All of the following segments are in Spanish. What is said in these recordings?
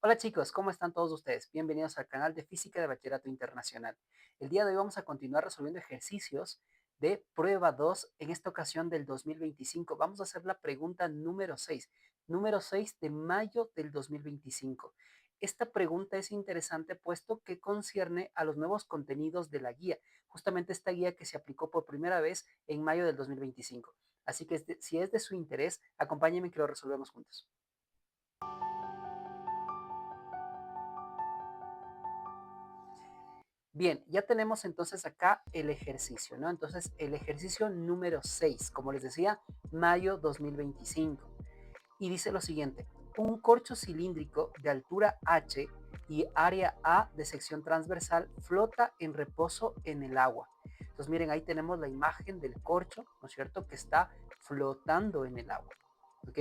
Hola chicos, ¿cómo están todos ustedes? Bienvenidos al canal de Física de Bachillerato Internacional. El día de hoy vamos a continuar resolviendo ejercicios de prueba 2, en esta ocasión del 2025. Vamos a hacer la pregunta número 6 de mayo del 2025. Esta pregunta es interesante puesto que concierne a los nuevos contenidos de la guía, justamente esta guía que se aplicó por primera vez en mayo del 2025. Así que si es de su interés, acompáñenme que lo resolvemos juntos. Bien, ya tenemos entonces acá el ejercicio, ¿no? Entonces, el ejercicio número 6, como les decía, mayo 2025. Y dice lo siguiente: un corcho cilíndrico de altura h y área A de sección transversal flota en reposo en el agua. Entonces, miren, ahí tenemos la imagen del corcho, ¿no es cierto?, que está flotando en el agua. ¿Ok?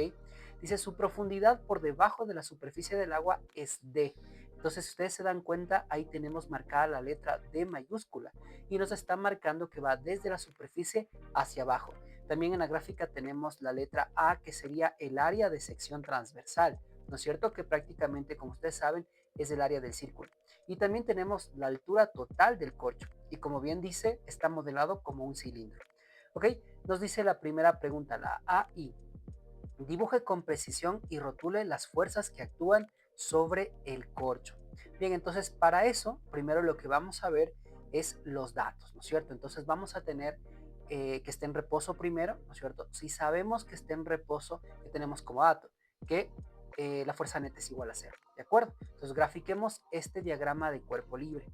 Dice, su profundidad por debajo de la superficie del agua es D. Entonces, si ustedes se dan cuenta, ahí tenemos marcada la letra D mayúscula y nos está marcando que va desde la superficie hacia abajo. También en la gráfica tenemos la letra A, que sería el área de sección transversal, ¿no es cierto? Que prácticamente, como ustedes saben, es el área del círculo. Y también tenemos la altura total del corcho. Y como bien dice, está modelado como un cilindro. ¿Ok? Nos dice la primera pregunta, la A y dibuje con precisión y rotule las fuerzas que actúan sobre el corcho. Bien, entonces para eso, primero lo que vamos a ver es los datos, ¿no es cierto? Entonces vamos a tener que esté en reposo primero, ¿no es cierto? Si sabemos que esté en reposo, ¿qué tenemos como dato? Que la fuerza neta es igual a cero, ¿de acuerdo? Entonces grafiquemos este diagrama de cuerpo libre.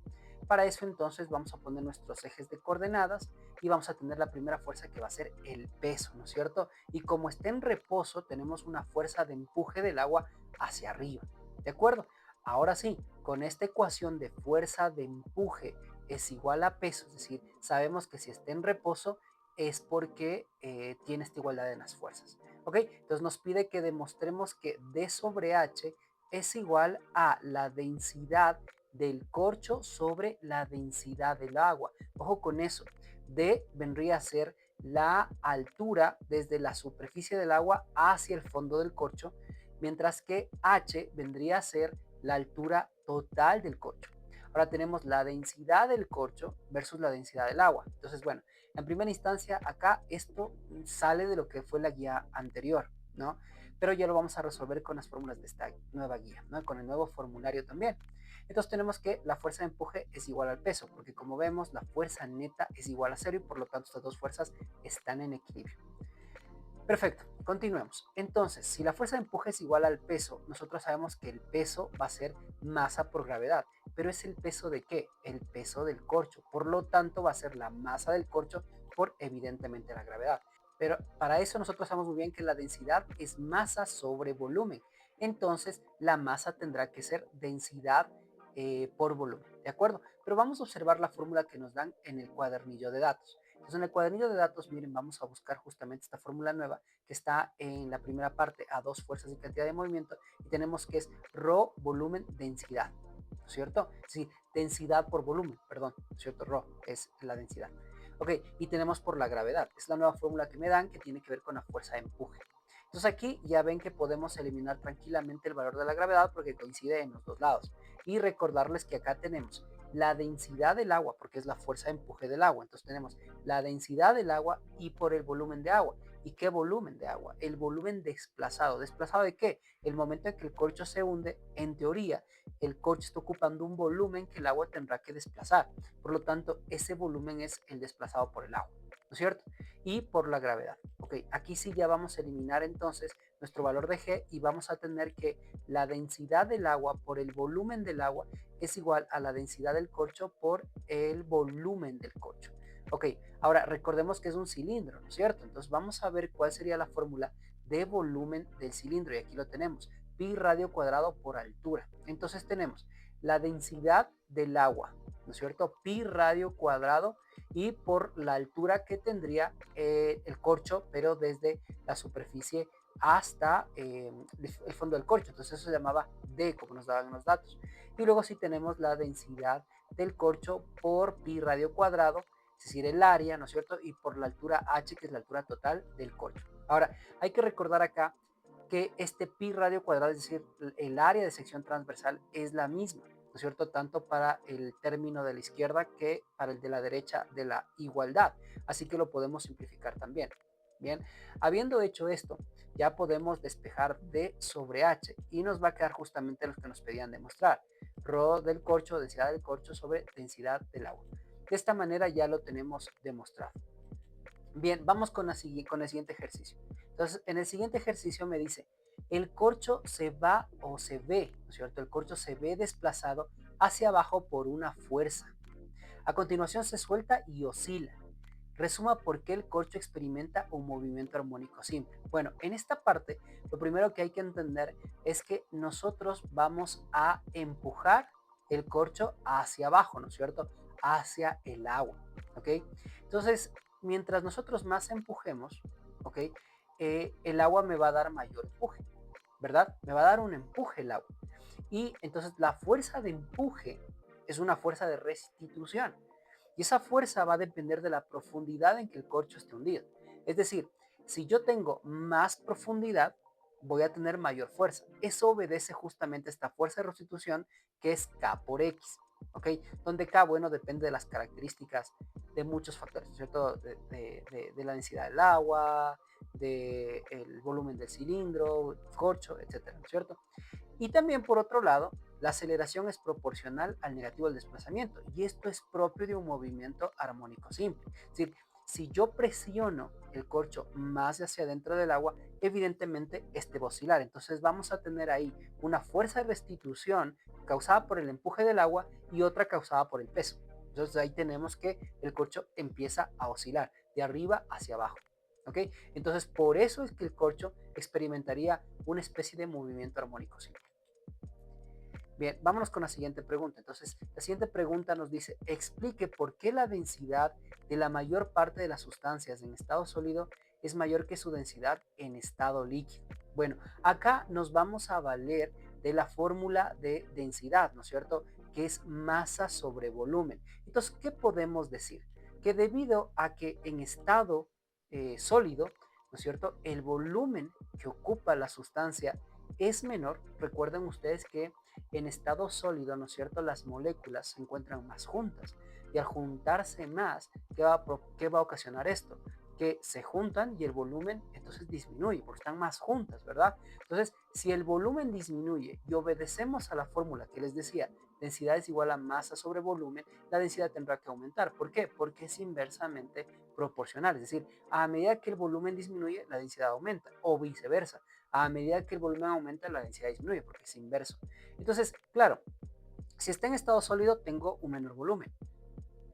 Para eso entonces vamos a poner nuestros ejes de coordenadas y vamos a tener la primera fuerza que va a ser el peso, ¿no es cierto? Y como está en reposo, tenemos una fuerza de empuje del agua hacia arriba, ¿de acuerdo? Ahora sí, con esta ecuación de fuerza de empuje es igual a peso, es decir, sabemos que si está en reposo es porque tiene esta igualdad en las fuerzas, ¿ok? Entonces nos pide que demostremos que D sobre H es igual a la densidad del corcho sobre la densidad del agua. Ojo con eso. D vendría a ser la altura desde la superficie del agua hacia el fondo del corcho, mientras que H vendría a ser la altura total del corcho. Ahora tenemos la densidad del corcho versus la densidad del agua. Entonces, bueno, en primera instancia acá esto sale de lo que fue la guía anterior, ¿no? Pero ya lo vamos a resolver con las fórmulas de esta nueva guía, ¿no? Con el nuevo formulario también. Entonces tenemos que la fuerza de empuje es igual al peso, porque como vemos la fuerza neta es igual a cero y por lo tanto estas dos fuerzas están en equilibrio. Perfecto, continuemos. Entonces, si la fuerza de empuje es igual al peso, nosotros sabemos que el peso va a ser masa por gravedad. ¿Pero es el peso de qué? El peso del corcho. Por lo tanto, va a ser la masa del corcho por evidentemente la gravedad. Pero para eso nosotros sabemos muy bien que la densidad es masa sobre volumen. Entonces, la masa tendrá que ser densidad por volumen, ¿de acuerdo? Pero vamos a observar la fórmula que nos dan en el cuadernillo de datos. Entonces, en el cuadernillo de datos, miren, vamos a buscar justamente esta fórmula nueva que está en la primera parte a dos fuerzas y cantidad de movimiento y tenemos que es ρ, volumen, densidad, ¿no es cierto? Sí, densidad por volumen, perdón, ¿no es cierto? Ρ es la densidad. Ok, y tenemos por la gravedad. Es la nueva fórmula que me dan que tiene que ver con la fuerza de empuje. Entonces aquí ya ven que podemos eliminar tranquilamente el valor de la gravedad porque coincide en los dos lados. Y recordarles que acá tenemos la densidad del agua, porque es la fuerza de empuje del agua. Entonces tenemos la densidad del agua y por el volumen de agua. ¿Y qué volumen de agua? El volumen desplazado. ¿Desplazado de qué? El momento en que el corcho se hunde, en teoría, el corcho está ocupando un volumen que el agua tendrá que desplazar. Por lo tanto, ese volumen es el desplazado por el agua, ¿no es cierto? Y por la gravedad. Ok, aquí sí ya vamos a eliminar entonces nuestro valor de G y vamos a tener que la densidad del agua por el volumen del agua es igual a la densidad del corcho por el volumen del corcho. Ok, ahora recordemos que es un cilindro, ¿no es cierto? Entonces vamos a ver cuál sería la fórmula de volumen del cilindro y aquí lo tenemos, pi radio cuadrado por altura. Entonces tenemos la densidad del agua, ¿no es cierto? Pi radio cuadrado y por la altura que tendría el corcho, pero desde la superficie hasta el fondo del corcho. Entonces eso se llamaba D, como nos daban los datos. Y luego sí tenemos la densidad del corcho por pi radio cuadrado, es decir, el área, ¿no es cierto? Y por la altura h, que es la altura total del corcho. Ahora, hay que recordar acá que este pi radio cuadrado, es decir, el área de sección transversal es la misma, ¿no es cierto? Tanto para el término de la izquierda que para el de la derecha de la igualdad. Así que lo podemos simplificar también. Bien, habiendo hecho esto, ya podemos despejar D sobre H y nos va a quedar justamente lo que nos pedían demostrar. Rho del corcho, densidad del corcho sobre densidad del agua. De esta manera ya lo tenemos demostrado. Bien, vamos con el siguiente ejercicio. Entonces, en el siguiente ejercicio me dice, el corcho se va o se ve, ¿no es cierto? El corcho se ve desplazado hacia abajo por una fuerza. A continuación se suelta y oscila. Resuma por qué el corcho experimenta un movimiento armónico simple. Bueno, en esta parte, lo primero que hay que entender es que nosotros vamos a empujar el corcho hacia abajo, ¿no es cierto? Hacia el agua, ¿ok? Entonces, mientras nosotros más empujemos, ¿ok? El agua me va a dar mayor empuje, ¿verdad? Me va a dar un empuje el agua. Y entonces la fuerza de empuje es una fuerza de restitución. Y esa fuerza va a depender de la profundidad en que el corcho esté hundido. Es decir, si yo tengo más profundidad, voy a tener mayor fuerza. Eso obedece justamente a esta fuerza de restitución que es K por X. ¿Ok? Donde K, bueno, depende de las características de muchos factores, ¿cierto? De la densidad del agua, del volumen del cilindro, corcho, etcétera, ¿no es cierto? Y también, por otro lado, la aceleración es proporcional al negativo del desplazamiento y esto es propio de un movimiento armónico simple. Es decir, si yo presiono el corcho más hacia adentro del agua, evidentemente este va a oscilar. Entonces vamos a tener ahí una fuerza de restitución causada por el empuje del agua y otra causada por el peso. Entonces ahí tenemos que el corcho empieza a oscilar de arriba hacia abajo. ¿Ok? Entonces por eso es que el corcho experimentaría una especie de movimiento armónico simple. Bien, vámonos con la siguiente pregunta. Entonces, la siguiente pregunta nos dice, explique por qué la densidad de la mayor parte de las sustancias en estado sólido es mayor que su densidad en estado líquido. Bueno, acá nos vamos a valer de la fórmula de densidad, ¿no es cierto? Que es masa sobre volumen. Entonces, ¿qué podemos decir? Que debido a que en estado sólido, ¿no es cierto? El volumen que ocupa la sustancia es menor. Recuerden ustedes que en estado sólido, ¿no es cierto? Las moléculas se encuentran más juntas y al juntarse más, ¿qué va a ocasionar esto? Que se juntan y el volumen entonces disminuye porque están más juntas, ¿verdad? Entonces, si el volumen disminuye y obedecemos a la fórmula que les decía, densidad es igual a masa sobre volumen, la densidad tendrá que aumentar. ¿Por qué? Porque es inversamente proporcional, es decir, a medida que el volumen disminuye, la densidad aumenta o viceversa. A medida que el volumen aumenta, la densidad disminuye porque es inverso. Entonces, claro, si está en estado sólido, tengo un menor volumen.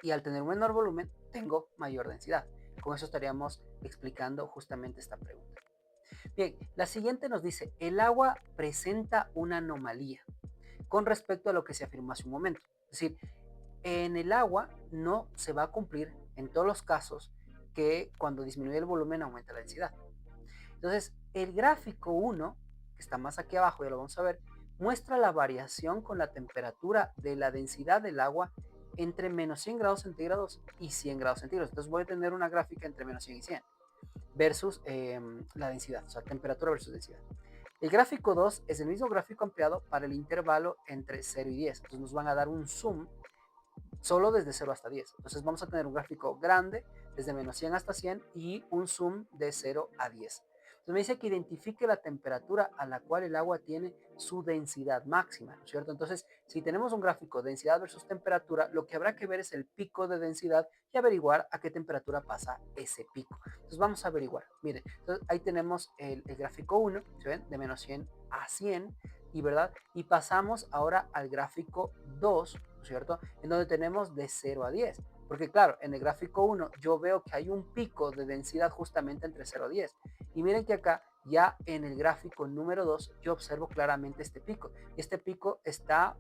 Y al tener un menor volumen, tengo mayor densidad. Con eso estaríamos explicando justamente esta pregunta. Bien, la siguiente nos dice, el agua presenta una anomalía con respecto a lo que se afirmó hace un momento. Es decir, en el agua no se va a cumplir en todos los casos que cuando disminuye el volumen aumenta la densidad. Entonces, el gráfico 1, que está más aquí abajo, ya lo vamos a ver, muestra la variación con la temperatura de la densidad del agua entre menos 100 grados centígrados y 100 grados centígrados. Entonces voy a tener una gráfica entre menos 100 y 100 versus la densidad, o sea, temperatura versus densidad. El gráfico 2 es el mismo gráfico ampliado para el intervalo entre 0 y 10. Entonces nos van a dar un zoom solo desde 0 hasta 10. Entonces vamos a tener un gráfico grande desde menos 100 hasta 100 y un zoom de 0 a 10. Entonces me dice que identifique la temperatura a la cual el agua tiene su densidad máxima, ¿no es cierto? Entonces, si tenemos un gráfico densidad versus temperatura, lo que habrá que ver es el pico de densidad y averiguar a qué temperatura pasa ese pico. Entonces vamos a averiguar. Miren, entonces ahí tenemos el gráfico 1, ¿se ven? De menos 100 a 100, y ¿verdad? Y pasamos ahora al gráfico 2, ¿no es cierto? En donde tenemos de 0 a 10. Porque claro, en el gráfico 1 yo veo que hay un pico de densidad justamente entre 0 a 10. Y miren que acá ya en el gráfico número 2 yo observo claramente este pico. Y este pico está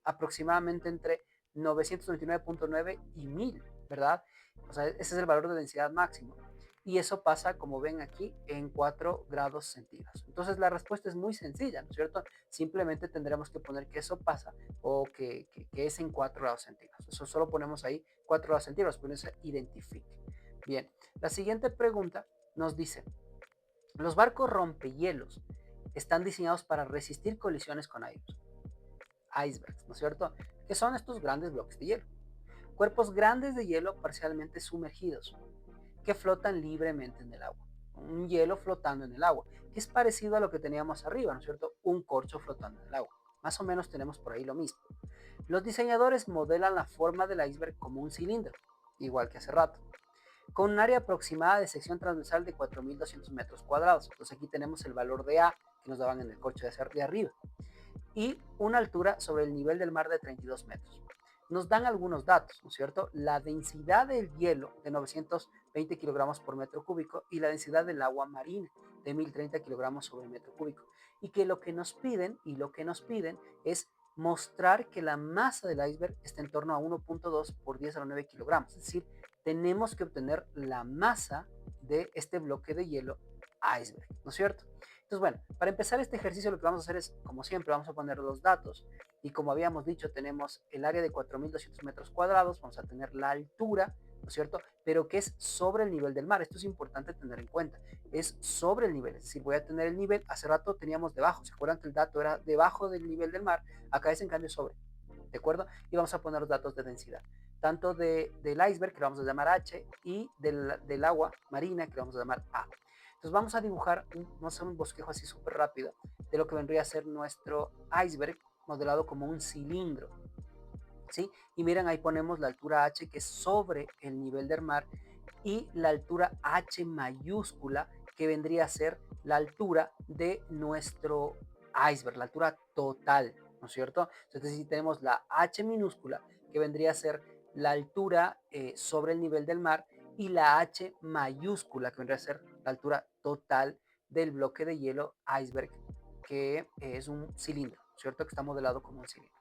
aproximadamente entre 999.9 y 1000, ¿verdad? O sea, ese es el valor de densidad máximo. Y eso pasa, como ven aquí, en 4 grados centígrados. Entonces la respuesta es muy sencilla, ¿no es cierto? Simplemente tendremos que poner que eso pasa o que es en 4 grados centígrados. Eso solo ponemos ahí 4 grados centígrados, pero eso identifique. Bien, la siguiente pregunta nos dice, los barcos rompehielos están diseñados para resistir colisiones con icebergs, ¿no es cierto? Que son estos grandes bloques de hielo. Cuerpos grandes de hielo parcialmente sumergidos, que flotan libremente en el agua. Un hielo flotando en el agua, que es parecido a lo que teníamos arriba, ¿no es cierto? Un corcho flotando en el agua. Más o menos tenemos por ahí lo mismo. Los diseñadores modelan la forma del iceberg como un cilindro, igual que hace rato, con un área aproximada de sección transversal de 4.200 metros cuadrados. Entonces aquí tenemos el valor de A que nos daban en el corcho de arriba y una altura sobre el nivel del mar de 32 metros. Nos dan algunos datos, ¿no es cierto? La densidad del hielo de 920 kilogramos por metro cúbico y la densidad del agua marina de 1.030 kilogramos sobre metro cúbico. Y que lo que nos piden, es mostrar que la masa del iceberg está en torno a 1.2 por 10 a la 9 kilogramos. Es decir, tenemos que obtener la masa de este bloque de hielo iceberg, ¿no es cierto? Entonces, bueno, para empezar este ejercicio lo que vamos a hacer es, como siempre, vamos a poner los datos. Y como habíamos dicho, tenemos el área de 4.200 metros cuadrados, vamos a tener la altura, ¿no es cierto? Pero que es sobre el nivel del mar. Esto es importante tener en cuenta. Es sobre el nivel, es decir, voy a tener el nivel, hace rato teníamos debajo, ¿se acuerdan que el dato era debajo del nivel del mar? Acá es en cambio sobre, ¿de acuerdo? Y vamos a poner los datos de densidad, tanto del iceberg, que lo vamos a llamar H, y del agua marina, que lo vamos a llamar A. Entonces vamos a dibujar un bosquejo así súper rápido de lo que vendría a ser nuestro iceberg modelado como un cilindro, ¿sí? Y miren, ahí ponemos la altura H que es sobre el nivel del mar y la altura H mayúscula que vendría a ser la altura de nuestro iceberg, la altura total, ¿no es cierto? Entonces si tenemos la H minúscula que vendría a ser la altura sobre el nivel del mar y la H mayúscula que vendría a ser la altura total del bloque de hielo iceberg que es un cilindro, ¿cierto? Que está modelado como un cilindro.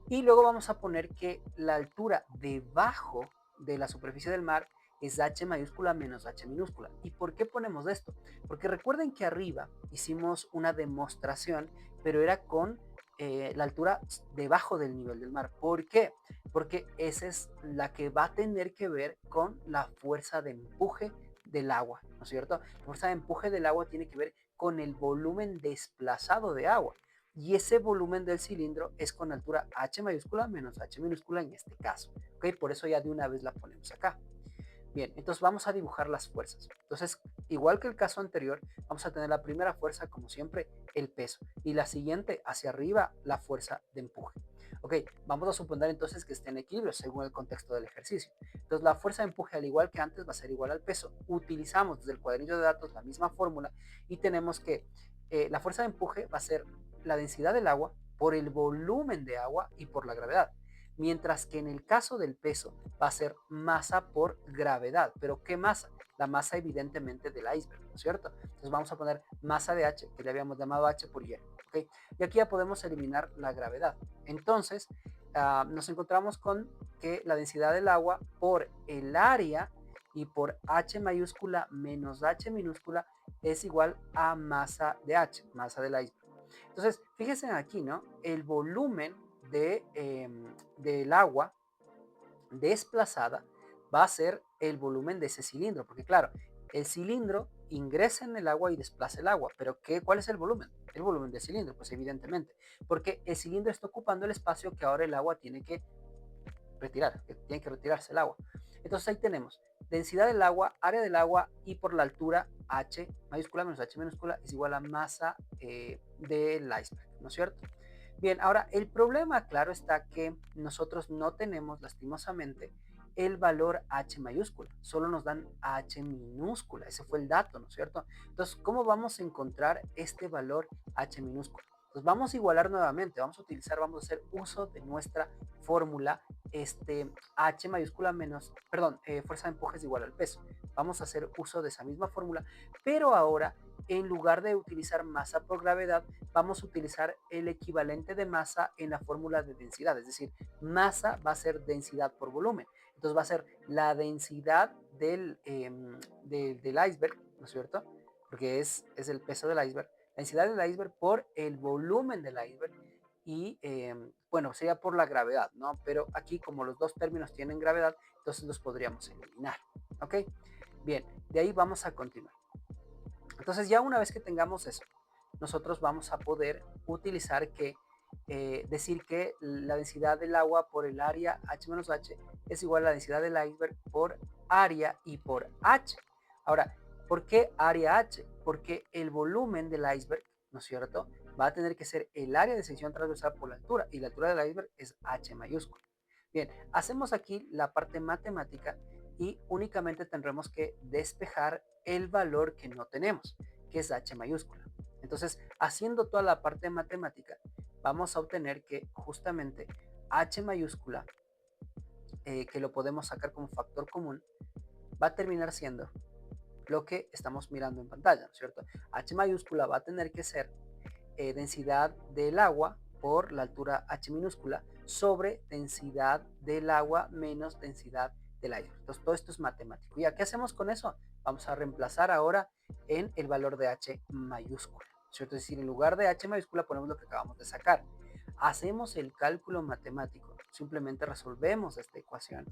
Y luego vamos a poner que la altura debajo de la superficie del mar es H mayúscula menos H minúscula. ¿Y por qué ponemos esto? Porque recuerden que arriba hicimos una demostración, pero era con la altura debajo del nivel del mar. ¿Por qué? Porque esa es la que va a tener que ver con la fuerza de empuje del agua, ¿no es cierto? La fuerza de empuje del agua tiene que ver con el volumen desplazado de agua. Y ese volumen del cilindro es con altura H mayúscula menos H minúscula en este caso. ¿Ok? Por eso ya de una vez la ponemos acá. Bien, entonces vamos a dibujar las fuerzas. Entonces, igual que el caso anterior, vamos a tener la primera fuerza, como siempre, el peso. Y la siguiente, hacia arriba, la fuerza de empuje. Ok, vamos a suponer entonces que esté en equilibrio según el contexto del ejercicio. Entonces, la fuerza de empuje, al igual que antes, va a ser igual al peso. Utilizamos desde el cuadernillo de datos la misma fórmula y tenemos que la fuerza de empuje va a ser la densidad del agua por el volumen de agua y por la gravedad. Mientras que en el caso del peso va a ser masa por gravedad. ¿Pero qué masa? La masa evidentemente del iceberg, ¿no es cierto? Entonces vamos a poner masa de H, que le habíamos llamado H por hielo, ¿ok? Y aquí ya podemos eliminar la gravedad. Entonces nos encontramos con que la densidad del agua por el área y por H mayúscula menos H minúscula es igual a masa de H, masa del iceberg. Entonces, fíjense aquí, ¿no? El volumen del agua desplazada va a ser el volumen de ese cilindro, porque claro, el cilindro ingresa en el agua y desplaza el agua, pero ¿cuál es el volumen? El volumen del cilindro, pues evidentemente, porque el cilindro está ocupando el espacio que ahora el agua tiene que retirar, que tiene que retirarse el agua. Entonces ahí tenemos densidad del agua, área del agua y por la altura H mayúscula menos H minúscula es igual a masa del iceberg, ¿no es cierto? Bien, ahora el problema, claro, está que nosotros no tenemos lastimosamente el valor H mayúscula, solo nos dan H minúscula, ese fue el dato, ¿no es cierto? Entonces, ¿cómo vamos a encontrar este valor H minúscula? Pues vamos a igualar nuevamente, vamos a hacer uso de nuestra fórmula, H mayúscula menos, perdón, fuerza de empuje es igual al peso. Vamos a hacer uso de esa misma fórmula, pero ahora en lugar de utilizar masa por gravedad, vamos a utilizar el equivalente de masa en la fórmula de densidad, es decir, masa va a ser densidad por volumen. Entonces va a ser la densidad del iceberg, ¿no es cierto? Porque es el peso del iceberg. La densidad del iceberg por el volumen del iceberg y, bueno, sería por la gravedad, ¿no? Pero aquí como los dos términos tienen gravedad, entonces los podríamos eliminar, ¿ok? Bien, de ahí vamos a continuar. Entonces ya una vez que tengamos eso, nosotros vamos a poder utilizar decir que la densidad del agua por el área H menos H es igual a la densidad del iceberg por área y por H. Ahora, ¿por qué área H? Porque el volumen del iceberg, ¿no es cierto?, va a tener que ser el área de sección transversal por la altura, y la altura del iceberg es H mayúscula. Bien, hacemos aquí la parte matemática y únicamente tendremos que despejar el valor que no tenemos, que es H mayúscula. Entonces, haciendo toda la parte matemática, vamos a obtener que justamente H mayúscula, que lo podemos sacar como factor común, va a terminar siendo lo que estamos mirando en pantalla, ¿no es cierto? H mayúscula va a tener que ser densidad del agua por la altura H minúscula sobre densidad del agua menos densidad del aire. Entonces, todo esto es matemático. ¿Y qué hacemos con eso? Vamos a reemplazar ahora en el valor de H mayúscula, ¿cierto? Es decir, en lugar de H mayúscula ponemos lo que acabamos de sacar. Hacemos el cálculo matemático, simplemente resolvemos esta ecuación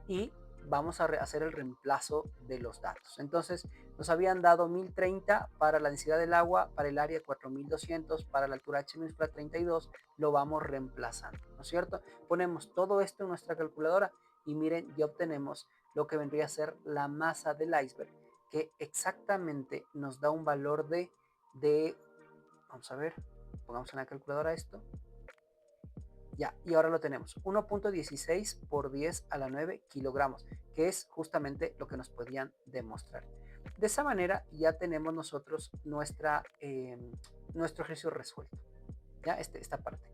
y vamos a hacer el reemplazo de los datos. Entonces, nos habían dado 1030 para la densidad del agua, para el área 4200, para la altura H minúscula 32, lo vamos reemplazando, ¿no es cierto? Ponemos todo esto en nuestra calculadora y miren, ya obtenemos lo que vendría a ser la masa del iceberg, que exactamente nos da un valor vamos a ver, pongamos en la calculadora esto, ya, y ahora lo tenemos, 1.16 por 10 a la 9 kilogramos, que es justamente lo que nos podían demostrar. De esa manera ya tenemos nosotros nuestro ejercicio resuelto, ya esta parte.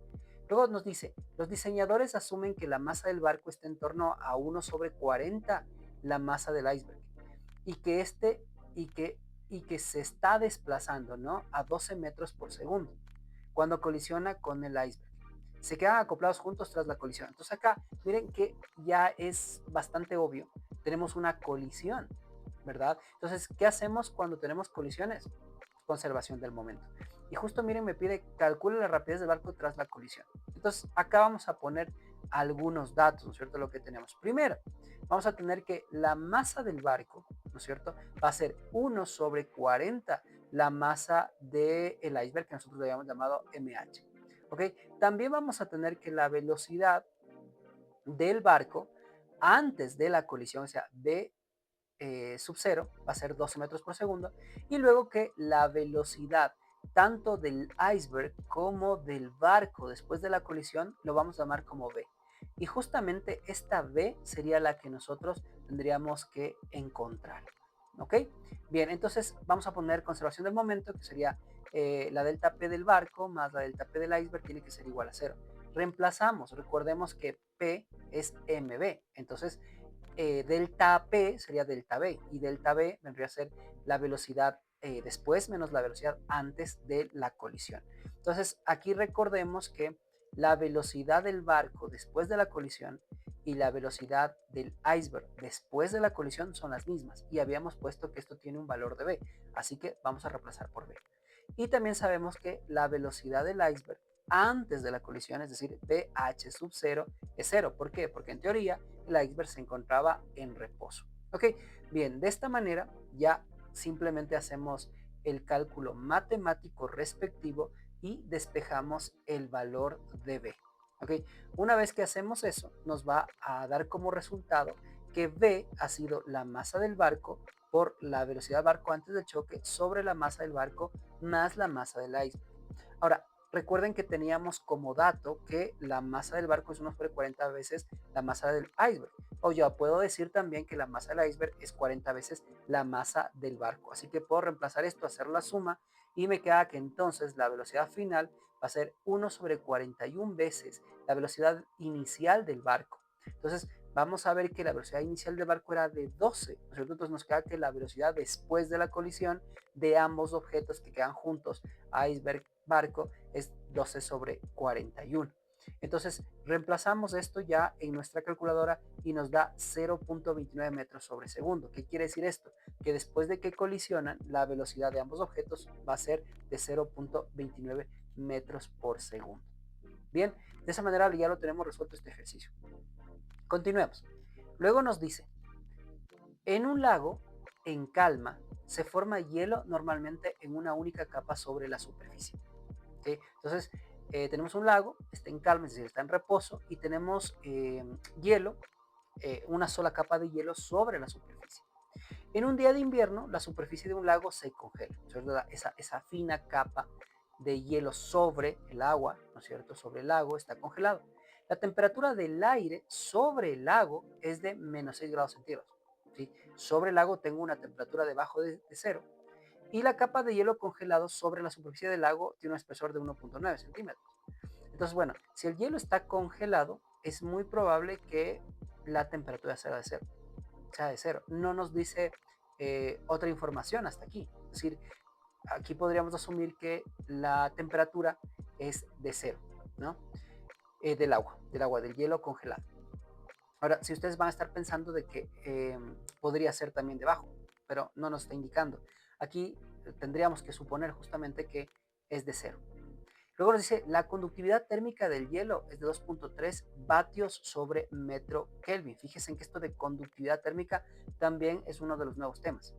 Luego nos dice, los diseñadores asumen que la masa del barco está en torno a 1 sobre 40 la masa del iceberg y que y que, y que se está desplazando, ¿no?, a 12 metros por segundo cuando colisiona con el iceberg. Se quedan acoplados juntos tras la colisión. Entonces acá, miren que ya es bastante obvio. Tenemos una colisión, ¿verdad? Entonces, ¿qué hacemos cuando tenemos colisiones? Conservación del momento. Y justo miren, me pide calcule la rapidez del barco tras la colisión. Entonces, acá vamos a poner algunos datos, ¿no es cierto? Lo que tenemos. Primero, vamos a tener que la masa del barco, ¿no es cierto?, va a ser 1 sobre 40 la masa del iceberg, que nosotros le habíamos llamado MH. ¿Ok? También vamos a tener que la velocidad del barco antes de la colisión, o sea, B sub 0, va a ser 12 metros por segundo, y luego que la velocidad tanto del iceberg como del barco después de la colisión lo vamos a llamar como B. Y justamente esta B sería la que nosotros tendríamos que encontrar. ¿Ok? Bien, entonces vamos a poner conservación del momento, que sería la delta P del barco más la delta P del iceberg tiene que ser igual a 0. Reemplazamos, recordemos que P es MB, entonces delta P sería delta B y delta B vendría a ser la velocidad después menos la velocidad antes de la colisión. Entonces aquí recordemos que la velocidad del barco después de la colisión y la velocidad del iceberg después de la colisión son las mismas y habíamos puesto que esto tiene un valor de B, así que vamos a reemplazar por B. Y también sabemos que la velocidad del iceberg antes de la colisión, es decir, BH sub 0 es 0. ¿Por qué? Porque en teoría el iceberg se encontraba en reposo. Ok, bien, de esta manera ya simplemente hacemos el cálculo matemático respectivo y despejamos el valor de B. Ok, una vez que hacemos eso, nos va a dar como resultado que B ha sido la masa del barco por la velocidad del barco antes del choque sobre la masa del barco más la masa del iceberg. Ahora, recuerden que teníamos como dato que la masa del barco es 1 sobre 40 veces la masa del iceberg. O yo puedo decir también que la masa del iceberg es 40 veces la masa del barco. Así que puedo reemplazar esto, hacer la suma y me queda que entonces la velocidad final va a ser 1 sobre 41 veces la velocidad inicial del barco. Entonces, vamos a ver que la velocidad inicial del barco era de 12, ¿no es cierto? Entonces nos queda que la velocidad después de la colisión de ambos objetos que quedan juntos, iceberg, barco, es 12 sobre 41. Entonces reemplazamos esto ya en nuestra calculadora y nos da 0.29 metros sobre segundo. ¿Qué quiere decir esto? Que después de que colisionan, la velocidad de ambos objetos va a ser de 0.29 metros por segundo. Bien, de esa manera ya lo tenemos resuelto este ejercicio. Continuemos. Luego nos dice, en un lago en calma se forma hielo normalmente en una única capa sobre la superficie. ¿Sí? Entonces, tenemos un lago, está en calma, es decir, está en reposo, y tenemos hielo, una sola capa de hielo sobre la superficie. En un día de invierno, la superficie de un lago se congela, ¿cierto? Esa fina capa de hielo sobre el agua, ¿no es cierto? Sobre el lago está congelado. La temperatura del aire sobre el lago es de menos 6 grados centígrados. ¿Sí? Sobre el lago tengo una temperatura debajo de cero, y la capa de hielo congelado sobre la superficie del lago tiene un espesor de 1.9 centímetros. Entonces, bueno, si el hielo está congelado, es muy probable que la temperatura sea de cero. No nos dice otra información hasta aquí. Es decir, aquí podríamos asumir que la temperatura es de cero, ¿no? Del hielo congelado. Ahora, si ustedes van a estar pensando de que podría ser también debajo, pero no nos está indicando. Aquí tendríamos que suponer justamente que es de cero. Luego nos dice, la conductividad térmica del hielo es de 2.3 vatios sobre metro Kelvin. Fíjense en que esto de conductividad térmica también es uno de los nuevos temas.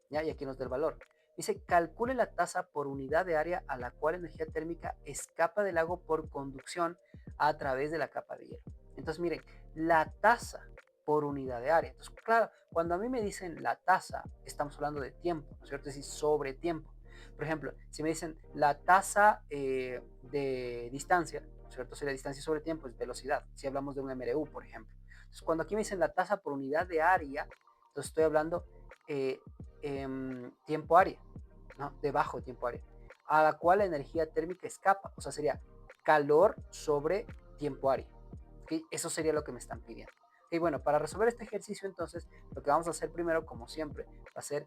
¿Ya? Y aquí nos da el valor. Dice, calcule la tasa por unidad de área a la cual energía térmica escapa del lago por conducción a través de la capa de hielo. Entonces, miren, la tasa por unidad de área. Entonces, claro, cuando a mí me dicen la tasa, estamos hablando de tiempo, ¿no es cierto? Es decir, sobre tiempo. Por ejemplo, si me dicen la tasa de distancia, ¿no es cierto? Si la distancia sobre tiempo es velocidad, si hablamos de un MRU, por ejemplo. Entonces, cuando aquí me dicen la tasa por unidad de área, entonces estoy hablando eh, tiempo área, ¿no? Debajo de tiempo área, a la cual la energía térmica escapa, o sea, sería calor sobre tiempo área. ¿Okay? Eso sería lo que me están pidiendo. Y bueno, para resolver este ejercicio, entonces, lo que vamos a hacer primero, como siempre, va a ser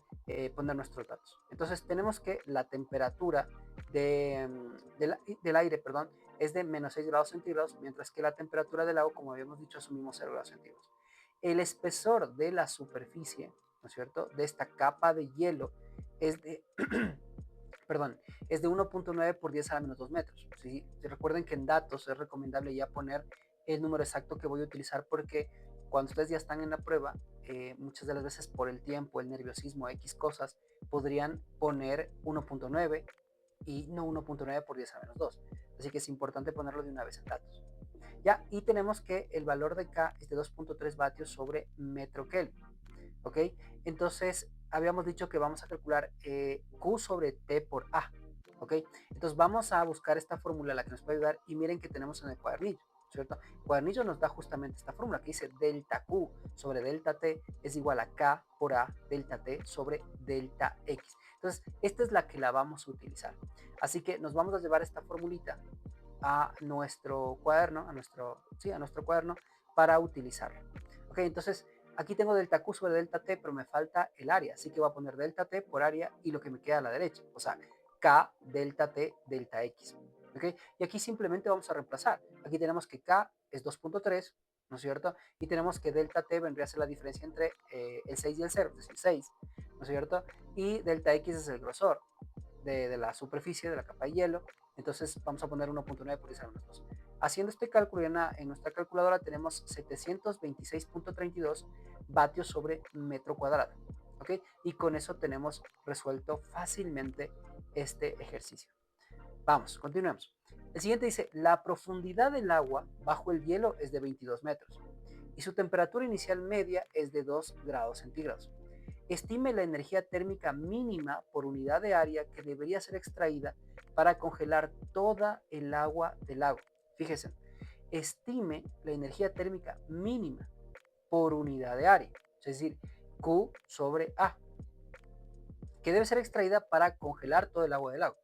poner nuestros datos. Entonces, tenemos que la temperatura del aire, perdón, es de menos 6 grados centígrados, mientras que la temperatura del agua, como habíamos dicho, asumimos 0 grados centígrados. El espesor de la superficie, ¿no es cierto?, de esta capa de hielo es de, perdón, es de 1.9 por 10 a la menos 2 metros. ¿Sí? Recuerden que en datos es recomendable ya poner el número exacto que voy a utilizar, porque cuando ustedes ya están en la prueba, muchas de las veces por el tiempo, el nerviosismo, X cosas, podrían poner 1.9 y no 1.9 por 10 a la menos 2. Así que es importante ponerlo de una vez en datos. Ya, y tenemos que el valor de K es de 2.3 vatios sobre metro Kelvin. ¿Ok? Entonces, habíamos dicho que vamos a calcular Q sobre T por A. ¿Ok? Entonces, vamos a buscar esta fórmula, la que nos puede ayudar, y miren que tenemos en el cuadernillo, ¿cierto? El cuadernillo nos da justamente esta fórmula que dice delta Q sobre delta T es igual a K por A delta T sobre delta X. Entonces, esta es la que la vamos a utilizar. Así que nos vamos a llevar esta formulita a nuestro cuaderno, a nuestro cuaderno para utilizarlo. Ok, entonces aquí tengo delta Q sobre delta T, pero me falta el área, así que voy a poner delta T por área y lo que me queda a la derecha, o sea, K delta T delta X. ¿Ok? Y aquí simplemente vamos a reemplazar. Aquí tenemos que K es 2.3, ¿no es cierto? Y tenemos que delta T vendría a ser la diferencia entre el 6 y el 0, es decir, 6, ¿no es cierto? Y delta X es el grosor de la superficie de la capa de hielo. Entonces vamos a poner 1.9 por 10 a la menos 2. Haciendo este cálculo en nuestra calculadora tenemos 726.32 vatios sobre metro cuadrado. ¿Ok? Y con eso tenemos resuelto fácilmente este ejercicio. Vamos, continuemos. El siguiente dice, la profundidad del agua bajo el hielo es de 22 metros y su temperatura inicial media es de 2 grados centígrados. Estime la energía térmica mínima por unidad de área que debería ser extraída para congelar toda el agua del lago. Fíjense, estime la energía térmica mínima por unidad de área, es decir, Q sobre A, que debe ser extraída para congelar todo el agua del lago.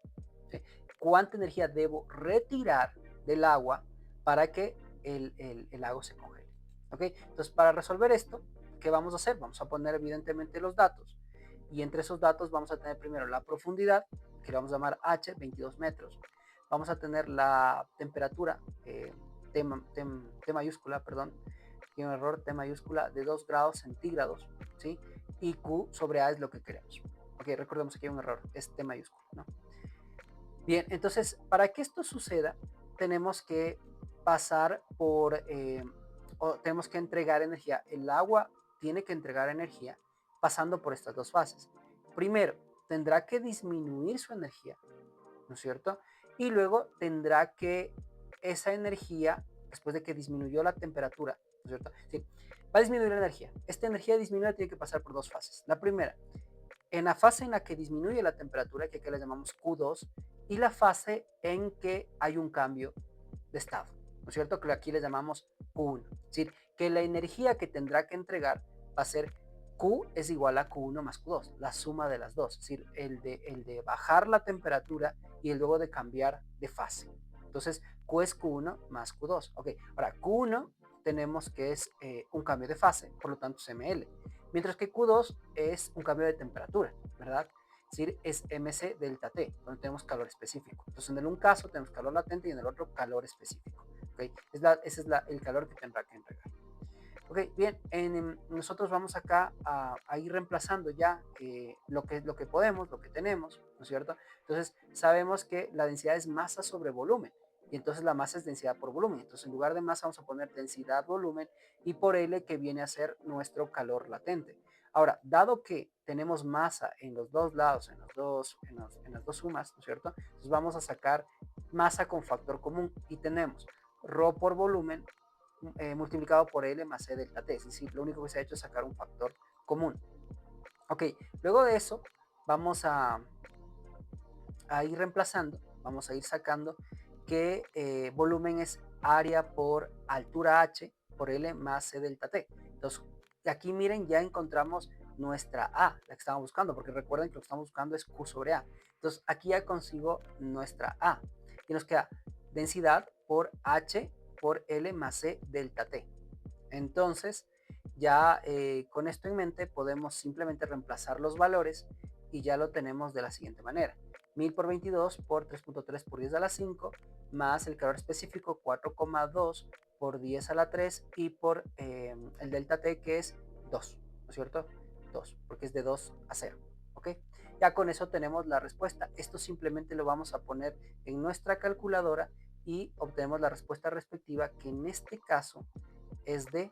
¿Sí? ¿Cuánta energía debo retirar del agua para que el lago se congele? ¿Ok? Entonces, para resolver esto, ¿qué vamos a hacer? Vamos a poner evidentemente los datos, y entre esos datos vamos a tener primero la profundidad, que le vamos a llamar H, 22 metros. Vamos a tener la temperatura, T mayúscula, perdón, tiene un error, T mayúscula, de 2 grados centígrados, ¿sí? Y Q sobre A es lo que queremos. Ok, recordemos que hay un error, es T mayúscula, ¿no? Bien, entonces, para que esto suceda, tenemos que pasar o tenemos que entregar energía. El agua tiene que entregar energía pasando por estas dos fases. primero tendrá que disminuir su energía, ¿no es cierto? Y luego tendrá que esa energía, después de que disminuyó la temperatura, ¿no es cierto? Sí, va a disminuir la energía. Esta energía disminuida tiene que pasar por dos fases. La primera, en la fase en la que disminuye la temperatura, que aquí le llamamos Q2, y la fase en que hay un cambio de estado, ¿no es cierto? Que aquí le llamamos Q1. Es decir, que la energía que tendrá que entregar va a ser Q es igual a Q1 más Q2, la suma de las dos, es decir, el de bajar la temperatura y el luego de cambiar de fase. Entonces, Q es Q1 más Q2. Ok, ahora Q1 tenemos que es un cambio de fase, por lo tanto es ml, mientras que Q2 es un cambio de temperatura, ¿verdad? Es decir, es mc delta T, donde tenemos calor específico. Entonces, en el un caso tenemos calor latente y en el otro calor específico. ¿Okay? Ese es el calor que tendrá que entregar. Ok, bien, nosotros vamos acá a ir reemplazando ya lo que podemos, lo que tenemos, ¿no es cierto? Entonces, sabemos que la densidad es masa sobre volumen, y entonces la masa es densidad por volumen. Entonces, en lugar de masa vamos a poner densidad volumen y por L que viene a ser nuestro calor latente. Ahora, dado que tenemos masa en los dos lados, en las dos sumas, ¿no es cierto? Entonces vamos a sacar masa con factor común y tenemos ρ por volumen multiplicado por L más C delta T. Es decir, lo único que se ha hecho es sacar un factor común. Ok, luego de eso vamos a ir reemplazando, vamos a ir sacando que volumen es área por altura H por L más C delta T. Entonces, aquí miren, ya encontramos nuestra A, la que estamos buscando, porque recuerden que lo que estamos buscando es Q sobre A. Entonces, aquí ya consigo nuestra A. Y nos queda densidad por H por L más C delta T. Entonces, ya con esto en mente podemos simplemente reemplazar los valores y ya lo tenemos de la siguiente manera. 1000 por 22 por 3.3 por 10 a la 5 más el calor específico 4,2 por 10 a la 3 y por el delta T que es 2, ¿no es cierto? 2, porque es de 2 a 0, ¿ok? Ya con eso tenemos la respuesta. Esto simplemente lo vamos a poner en nuestra calculadora y obtenemos la respuesta respectiva, que en este caso es de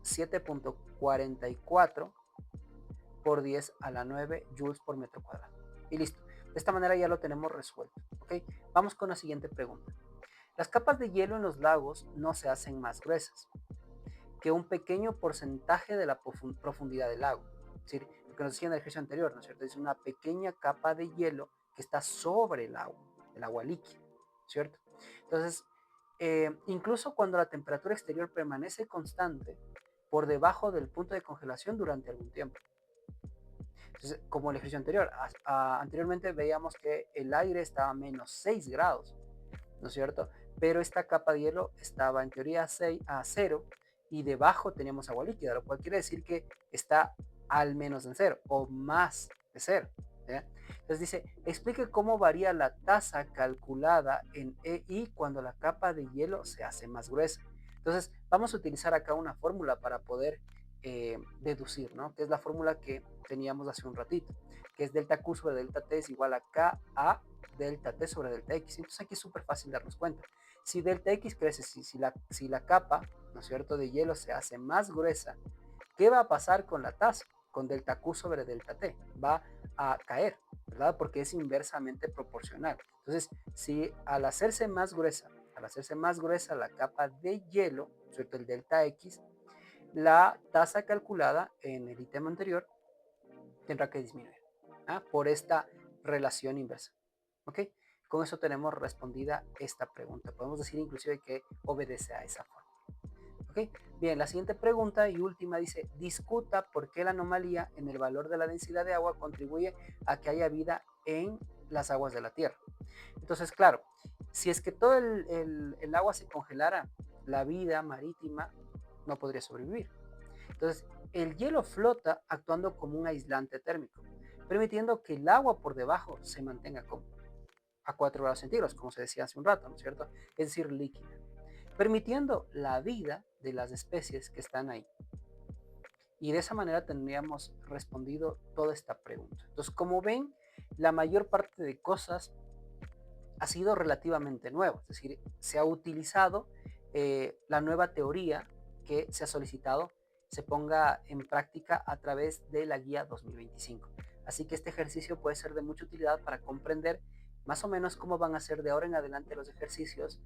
7.44 por 10 a la 9 joules por metro cuadrado. Y listo. De esta manera ya lo tenemos resuelto. ¿Ok? Vamos con la siguiente pregunta. Las capas de hielo en los lagos no se hacen más gruesas que un pequeño porcentaje de la profundidad del lago. Es decir, lo que nos decía en el ejercicio anterior, ¿no es cierto? Es una pequeña capa de hielo que está sobre el agua líquida, ¿cierto? Entonces, incluso cuando la temperatura exterior permanece constante por debajo del punto de congelación durante algún tiempo. Entonces, como el ejercicio anterior, anteriormente veíamos que el aire estaba a menos 6 grados, ¿no es cierto? Pero esta capa de hielo estaba en teoría a 0 y debajo teníamos agua líquida, lo cual quiere decir que está al menos en 0 o más de 0. ¿Ya? Entonces dice, explique cómo varía la tasa calculada en EI cuando la capa de hielo se hace más gruesa. Entonces vamos a utilizar acá una fórmula para poder deducir, ¿no? Que es la fórmula que teníamos hace un ratito, que es delta Q sobre delta T es igual a KA delta T sobre delta X. Entonces aquí es súper fácil darnos cuenta. Si delta X crece, si la capa, ¿no es cierto?, de hielo se hace más gruesa, ¿qué va a pasar con la tasa? Con delta Q sobre delta T. Va a caer, ¿verdad? Porque es inversamente proporcional. Entonces, si al hacerse más gruesa la capa de hielo, ¿cierto?, el delta X, la tasa calculada en el ítem anterior tendrá que disminuir por esta relación inversa. ¿Ok? Con eso tenemos respondida esta pregunta. Podemos decir inclusive que obedece a esa forma. ¿Ok? Bien, la siguiente pregunta y última dice, discuta por qué la anomalía en el valor de la densidad de agua contribuye a que haya vida en las aguas de la Tierra. Entonces, claro, si es que todo el agua se congelara, la vida marítima no podría sobrevivir. Entonces, el hielo flota actuando como un aislante térmico, permitiendo que el agua por debajo se mantenga a 4 grados centígrados, como se decía hace un rato, ¿no es cierto? Es decir, líquida, permitiendo la vida de las especies que están ahí. Y de esa manera tendríamos respondido toda esta pregunta. Entonces, como ven, la mayor parte de cosas ha sido relativamente nuevo, es decir, se ha utilizado la nueva teoría que se ha solicitado se ponga en práctica a través de la guía 2025. Así que este ejercicio puede ser de mucha utilidad para comprender más o menos cómo van a ser de ahora en adelante los ejercicios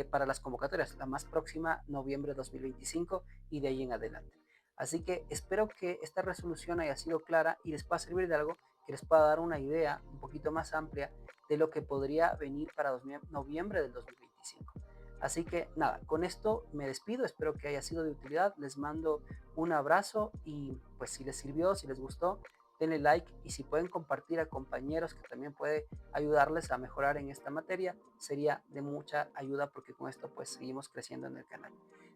para las convocatorias, la más próxima, noviembre 2025 y de ahí en adelante. Así que espero que esta resolución haya sido clara y les pueda servir de algo, que les pueda dar una idea un poquito más amplia de lo que podría venir para noviembre del 2025. Así que nada, con esto me despido, espero que haya sido de utilidad, les mando un abrazo y pues si les sirvió, si les gustó, denle like y si pueden compartir a compañeros que también puede ayudarles a mejorar en esta materia, sería de mucha ayuda porque con esto pues seguimos creciendo en el canal.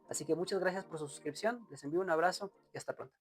Así que muchas gracias por su suscripción, les envío un abrazo y hasta pronto.